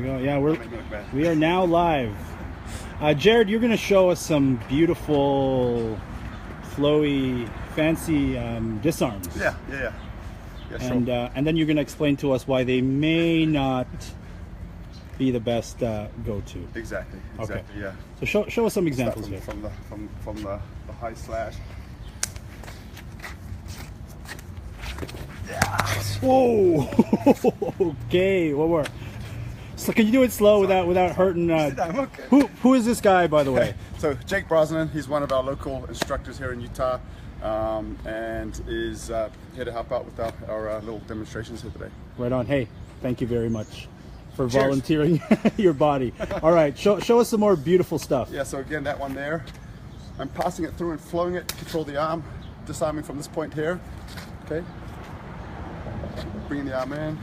we go. Yeah, we are now live. Jared, you're going to show us some beautiful, flowy, fancy disarms. Yeah, sure. And then you're going to explain to us why they may not be the best go-to. Exactly. Okay. Yeah. So show us some examples here. From the high slash. Whoa. Okay. One more. So can you do it slow without hurting? Okay. Who is this guy, by the way? So Jake Brosnan, he's one of our local instructors here in Utah, and is here to help out with our little demonstrations here today. Right on. Hey, thank you very much for Cheers. volunteering your body. All right, show us some more beautiful stuff. Yeah. So again, that one there, I'm passing it through and flowing it to control the arm, disarming from this point here. Okay. Bringing the arm in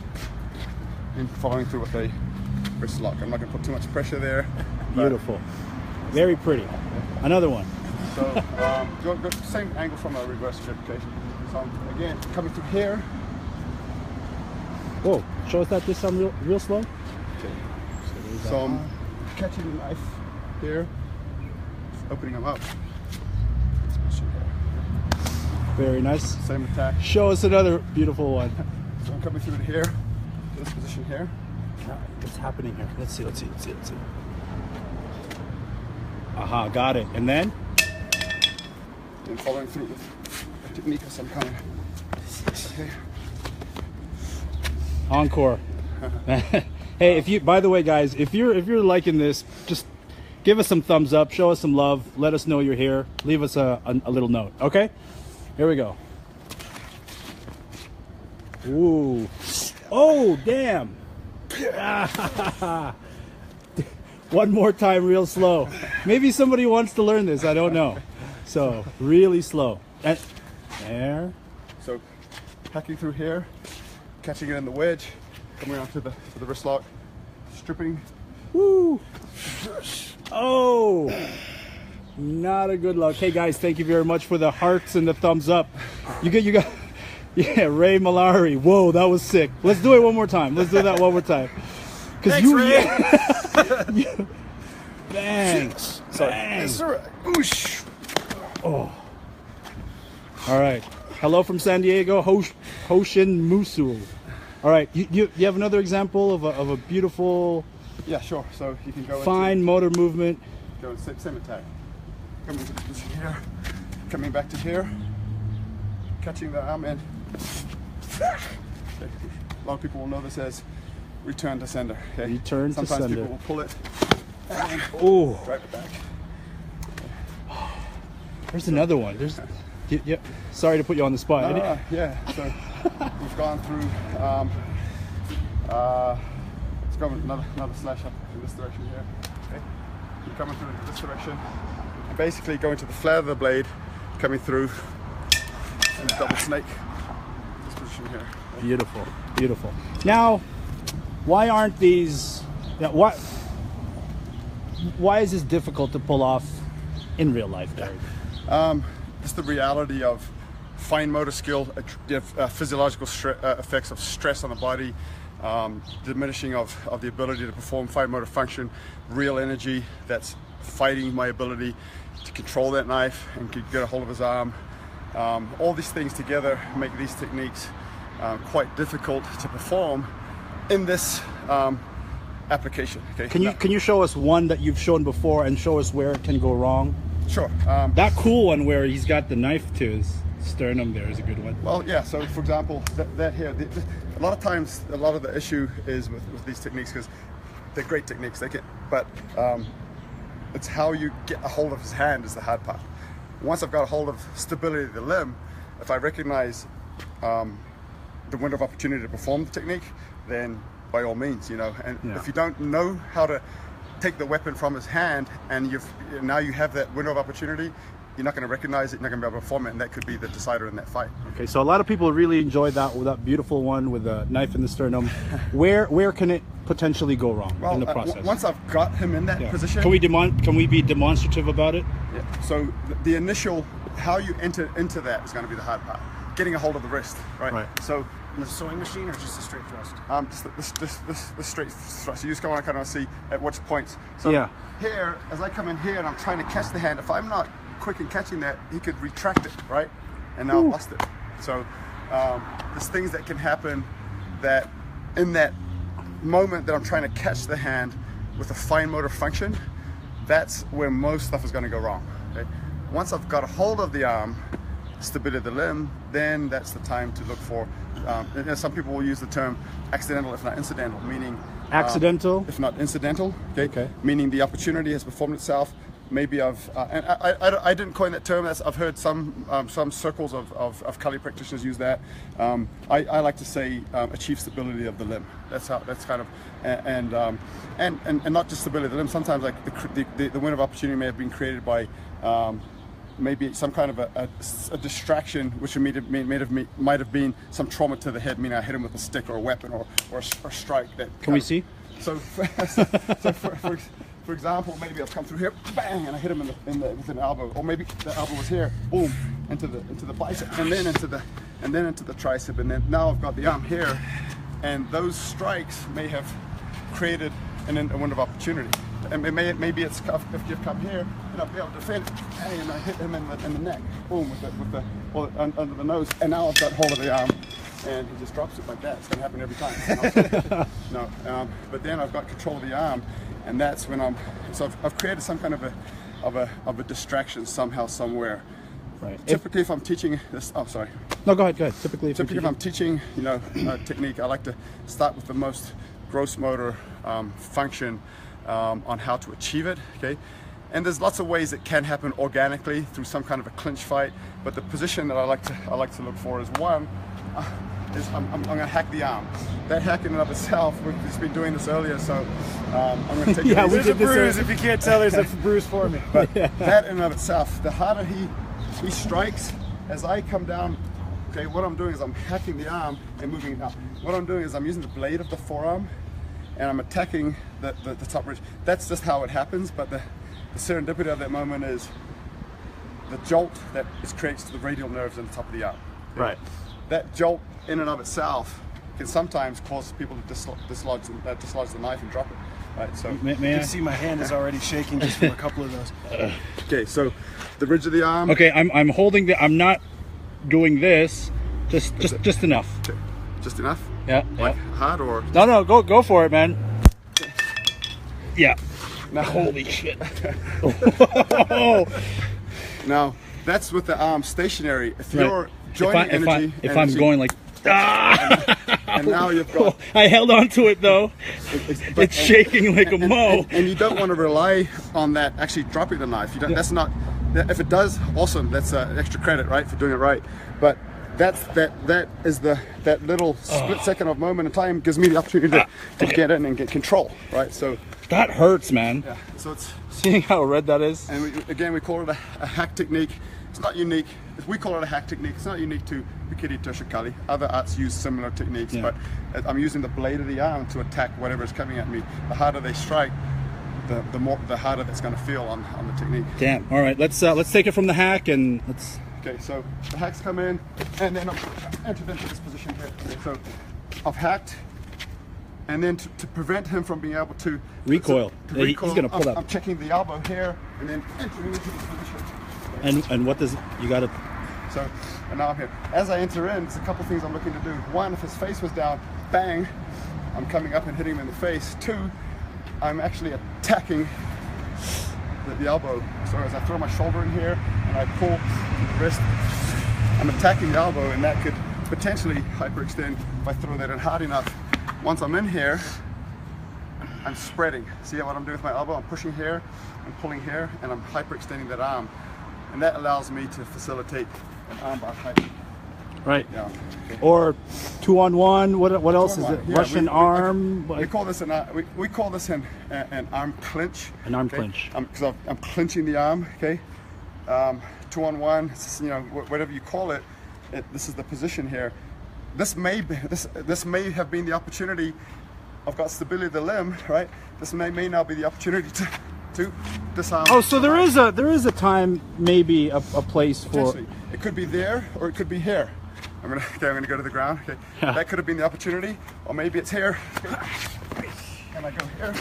and following through with a wrist lock. I'm not going to put too much pressure there. Beautiful. Very pretty. Another one. So go same angle from a reverse certification. So again, coming through here. Whoa, show us that this time real slow. Okay. So I'm catching the knife here, opening them up. Very nice. Same attack. Show us another beautiful one. So I'm coming through to here, this position here. What's happening here? Let's see. Aha, got it. And then? And following through with a technique of some kind. Okay. Encore. Hey, by the way, guys, if you're liking this, just give us some thumbs up, show us some love, let us know you're here, leave us a little note. Okay? Here we go. Ooh. Oh, damn. One more time, real slow. Maybe somebody wants to learn this. I don't know. So really slow. And there. So hacking through here, catching it in the wedge, coming around to the wrist lock, stripping. Woo. Oh. Not a good look. Hey guys, thank you very much for the hearts and the thumbs up. You got. Yeah, Ray Malari. Whoa, that was sick. Let's do it one more time. Let's do that one more time. Thanks, Ray. Bang. Bang. Oosh. Oh. All right. Hello from San Diego, Hoshin Musul. All right. You have another example of a beautiful. Yeah, sure. So you can go fine motor movement. Go same attack. Coming to this position here. Coming back to here. Catching the arm in. Okay. A lot of people will know this as return to sender. Okay? Return to sender. Sometimes people will pull it and drive it back. There's another one. Yeah. Sorry to put you on the spot. Yeah. So we've gone through. Let's go with another slash up in this direction here. Okay. You're coming through in this direction. And basically going to the flat of the blade, coming through. And a double snake. This position here. Beautiful, beautiful. Now, why aren't these? Why is this difficult to pull off in real life, Gary? It's the reality of fine motor skill, physiological effects of stress on the body, diminishing of the ability to perform fine motor function, real energy that's fighting my ability to control that knife and get a hold of his arm. All these things together make these techniques quite difficult to perform in this application. Okay. Can you show us one that you've shown before and show us where it can go wrong? Sure. That cool one where he's got the knife to his sternum there is a good one. Well, yeah. So, for example, that here, a lot of times, a lot of the issue is with these techniques because they're great techniques. But it's how you get a hold of his hand is the hard part. Once I've got a hold of stability of the limb, if I recognize the window of opportunity to perform the technique, then by all means, and if you don't know how to take the weapon from his hand and now you have that window of opportunity, you're not going to recognize it, you're not going to be able to perform it, and that could be the decider in that fight. Okay, so a lot of people really enjoyed that beautiful one with the knife in the sternum. Where can it potentially go wrong in the process? Once I've got him in that position, can we be demonstrative about it? Yeah. So the initial how you enter into that is going to be the hard part. Getting a hold of the wrist, right? So the sewing machine, or just a straight thrust? Just the straight thrust. You just want to kind of see at which points. So Yeah. here, as I come in here and I'm trying to catch the hand, if I'm not quick in catching that, he could retract it, right? And now I've lost it. So there's things that can happen that in that moment that I'm trying to catch the hand with a fine motor function, that's where most stuff is going to go wrong. Okay? Once I've got a hold of the arm, stability of the limb, then that's the time to look for, some people will use the term accidental if not incidental, meaning Accidental? if not incidental, Okay. meaning the opportunity has performed itself. Maybe and I didn't coin that term. I've heard some circles of Kali practitioners use that. I like to say achieve stability of the limb. That's kind of and not just stability of the limb. Sometimes like the window of opportunity may have been created by maybe some kind of a distraction, which might have been some trauma to the head, meaning I hit him with a stick or a weapon or a strike. Can we see? So for example, maybe I've come through here, bang, and I hit him with an elbow, or maybe the elbow was here, boom, into the bicep, and then into the tricep, and then now I've got the arm here, and those strikes may have created a window of opportunity. And maybe it's if you've come here and I'll be able to defend, and I hit him in the neck, boom, under the nose, and now I've got hold of the arm, and he just drops it like that. It's going to happen every time. But then I've got control of the arm, and that's when I've created some kind of a distraction somehow, somewhere. Right. Typically, if I'm teaching this, No, go ahead. Typically, if I'm teaching, a technique, I like to start with the most gross motor function on how to achieve it. Okay, and there's lots of ways it can happen organically through some kind of a clinch fight. But the position that I like to look for is one. I'm going to hack the arm. That hack in and of itself, we've just been doing this earlier, so I'm going to take Yeah, There's a bruise. If you can't tell, there's a bruise for me. But that in and of itself, the harder he strikes, as I come down, okay, what I'm doing is I'm hacking the arm and moving it up. What I'm doing is I'm using the blade of the forearm and I'm attacking the top ridge. That's just how it happens, but the serendipity of that moment is the jolt that creates the radial nerves in the top of the arm. Right. That jolt in and of itself can sometimes cause people to dislodge the knife and drop it. Right, so May You can I? see my hand is already shaking just from a couple of those. okay, so the ridge of the arm. Okay, I'm holding I'm not doing this. Just enough. Okay, just enough. Yeah. Like hard or No, go for it, man. Yeah. now, Holy shit. now that's with the arm stationary. If you're Right. joining energy, if I'm going like, and now you've got. I held on to it though. It's shaking like a mo. And you don't want to rely on that actually dropping the knife. You don't. That's not. If it does, awesome. That's extra credit, right, for doing it right. But that is that little split second of moment in time gives me the opportunity to get in and get control, right? So That hurts, man. yeah. So it's. Seeing how red that is. And we call it a hack technique. It's not unique. We call it a hack technique. It's not unique to Bikini Toshikali. Other arts use similar techniques, Yeah. but I'm using the blade of the arm to attack whatever is coming at me. The harder they strike, the harder that's going to feel on the technique. Damn. All right, let's take it from the hack and let's. Okay, so the hacks come in, and then I'm entered into this position here. Okay, so I've hacked, and then to prevent him from being able to Recoil. to Yeah, he's gonna pull up. I'm checking the elbow here, and then entering into this position. And what does you got to? So, and now I'm here. As I enter in, there's a couple things I'm looking to do. One, if his face was down, bang, I'm coming up and hitting him in the face. Two, I'm actually attacking the elbow. So as I throw my shoulder in here and I pull the wrist, I'm attacking the elbow, and that could potentially hyperextend if I throw that in hard enough. Once I'm in here, I'm spreading. See what I'm doing with my elbow? I'm pushing here, I'm pulling here, and I'm hyperextending that arm. And that allows me to facilitate an armbar hyper. Right. Yeah. Okay. Or 2-on-1. What else is 2-on-1. it? Yeah, Russian arm. We call this an arm clinch. An arm okay? clinch. Because I'm clinching the arm. Okay. 2-on-1. It's, whatever you call it. This is the position here. This may have been the opportunity. I've got stability of the limb, right? This may now be the opportunity to disarm. Oh, so there is a time, maybe a place for. Potentially. It could be there or it could be here. I'm gonna go to the ground. Okay, that could have been the opportunity, or maybe it's here. Okay. And I go here,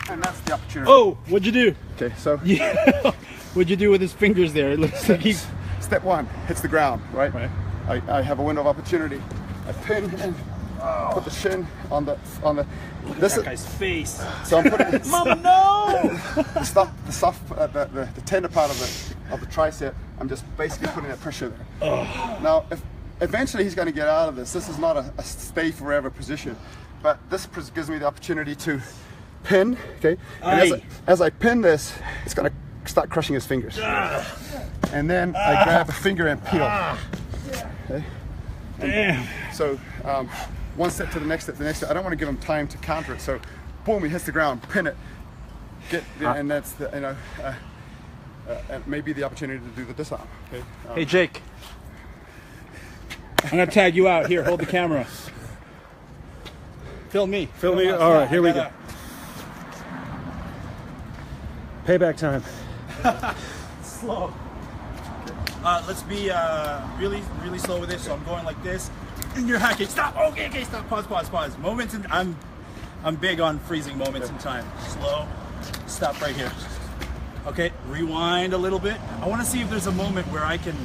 and that's the opportunity. Oh, what'd you do? Okay, so Yeah. What'd you do with his fingers there? It looks like he's. step one hits the ground, right? Right. I have a window of opportunity. I pin and put the shin on the. This That is guy's face. so I'm putting Mama, no! the tender part of the tricep. I'm just basically putting that pressure there. Now, if eventually he's going to get out of this. This is not a stay forever position, but this gives me the opportunity to pin. Okay, and as I pin this, it's going to start crushing his fingers, and then I grab a finger and peel. Okay. Damn. So one step to the next step, I don't want to give him time to counter it. So boom, he hits the ground, pin it, and that's the, and maybe the opportunity to do the disarm. Okay. Hey Jake, I'm gonna tag you out. Here, hold the camera. Film me. Film me. All right, here we go. Payback time. Slow. Let's be really slow with this. So I'm going like this. And you're hacking. Stop. Okay, stop. Pause. Moments in. I'm big on freezing moments in time. Slow. Stop right here. Okay. Rewind a little bit. I want to see if there's a moment where I can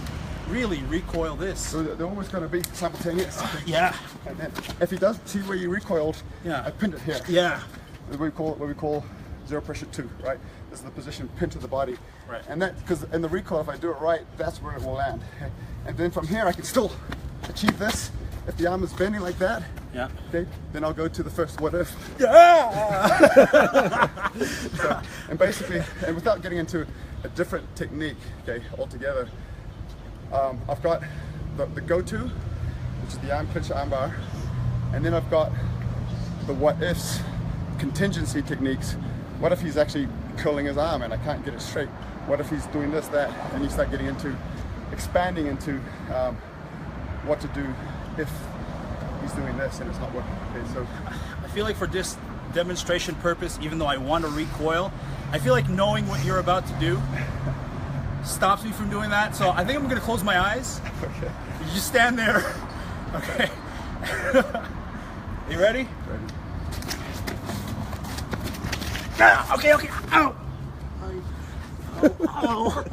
really recoil this. So they're always going to be simultaneous. Yeah. And then if he does see where you recoiled, Yeah. I pinned it here. Yeah. What we call zero pressure 2, right? This is the position pinned to the body. Right. And that, because in the recoil, if I do it right, that's where it will land. Okay? And then from here, I can still achieve this. If the arm is bending like that, Yeah. okay, then I'll go to the first what if. Yeah. So, and basically, and without getting into a different technique, okay, altogether, I've got the go-to, which is the arm clinch arm bar, and then I've got the what ifs, contingency techniques. What if he's actually curling his arm and I can't get it straight? What if he's doing this, that, and you start getting into expanding into what to do if he's doing this and it's not working. Okay, so I feel like for this demonstration purpose, even though I want to recoil, I feel like knowing what you're about to do stops me from doing that. So I think I'm going to close my eyes. okay. You just stand there. Okay. You ready? Ready. Ah, okay. Ow. Ow.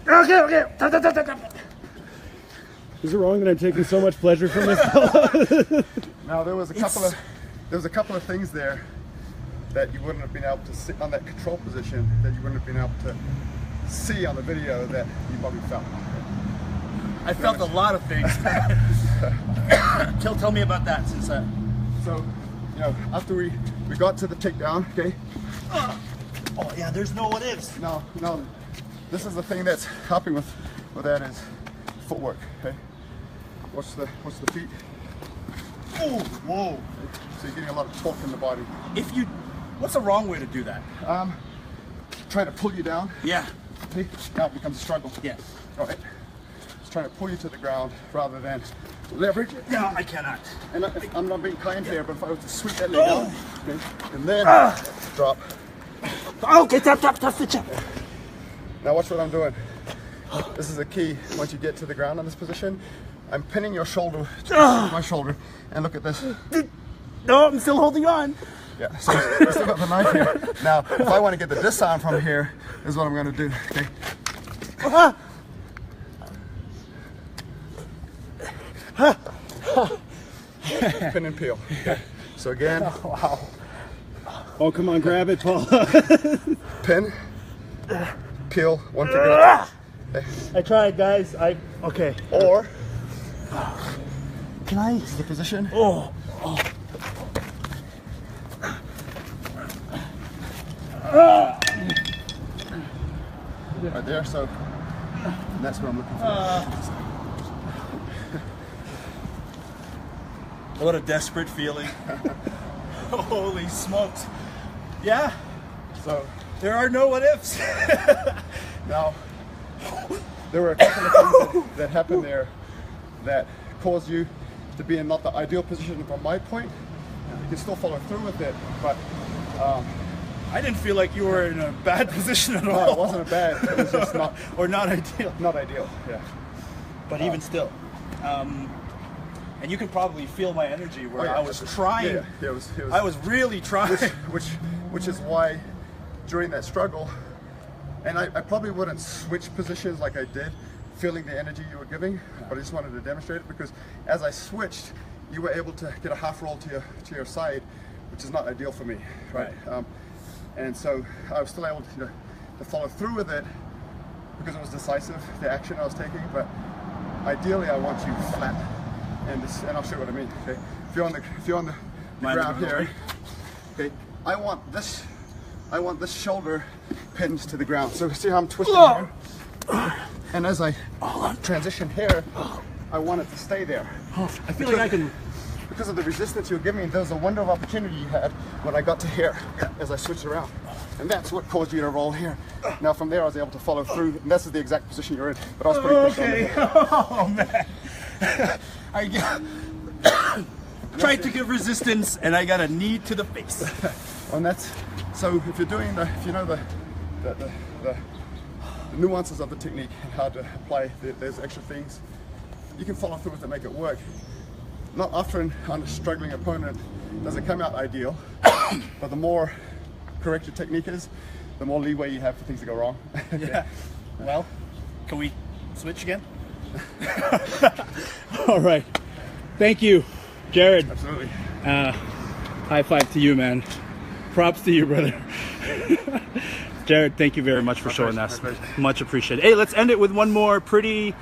Okay. Is it wrong that I'm taking so much pleasure from this? Now there was a couple of things there that you wouldn't have been able to see on that control position, that you wouldn't have been able to see on the video that you probably felt. I felt a lot of things. Tell me about that since So, you know, after we got to the takedown, okay? Oh yeah, there's no what ifs. No, this is the thing that's helping with that is footwork, okay? Watch the feet. Oh, whoa. So you're getting a lot of torque in the body. What's the wrong way to do that? Trying to pull you down. Yeah. Okay? Now it becomes a struggle. Yeah. All right. It's trying to pull you to the ground rather than leverage it. No, I cannot. And I'm not being kind here, but if I was to sweep that leg out, okay, and then drop. Okay, stop the chop. Now watch what I'm doing. This is the key. Once you get to the ground in this position, I'm pinning your shoulder to my shoulder, and look at this. No, I'm still holding on. Yeah, so I still got the knife here. Now, if I want to get the disarm from here, this is what I'm going to do. Okay. Pin and peel. Okay. So again, Wow. Oh, come on, grab it, Paul. pin, peel, one finger at a time. I tried, guys. Okay. Or Can I? this is the position. Oh. Right there. So that's what I'm looking for. What a desperate feeling. Holy smokes. Yeah, So there are no what ifs. now there were a couple of things that happened there that caused you to be in not the ideal position from my point. You can still follow through with it, but I didn't feel like you were in a bad position at all. No, it wasn't a bad. It was just not or not ideal. not ideal. Yeah. But even still, and you can probably feel my energy where Oh, yeah, I was absolutely. trying. Yeah, it was. I was really trying. Which is why during that struggle, and I probably wouldn't switch positions like I did, feeling the energy you were giving, but I just wanted to demonstrate it because as I switched, you were able to get a half roll to your side, which is not ideal for me, right? And so I was still able to follow through with it because it was decisive, the action I was taking, but ideally I want you flat, and I'll show you what I mean. Okay, if you're on the ground here, okay, I want this shoulder pinned to the ground. So see how I'm twisting here? And as I transition here, I want it to stay there. I feel like I can. Because of the resistance you were giving me, there was a window of opportunity you had when I got to here as I switched around. And that's what caused you to roll here. Now from there I was able to follow through, and this is the exact position you're in. But I was pretty pushed on Okay. there. Oh man. I tried to give resistance, and I got a knee to the face. And that's so if you're doing if you know the nuances of the technique and how to apply those extra things, you can follow through with it, make it work. Not often on a struggling opponent does it come out ideal, but the more correct your technique is, the more leeway you have for things to go wrong. Yeah. Well, can we switch again? All right. Thank you, Jared. Absolutely. High five to you, man. Props to you, brother. Jared, thank you very much for showing us. My pleasure. Much appreciated. Hey, let's end it with one more pretty,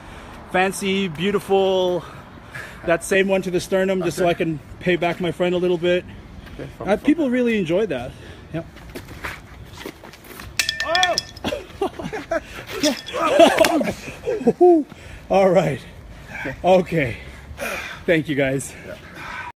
fancy, beautiful, that same one to the sternum, just so I can pay back my friend a little bit. Okay, People really enjoyed that. Yep. Oh! All right. Okay. Thank you, guys. Yeah.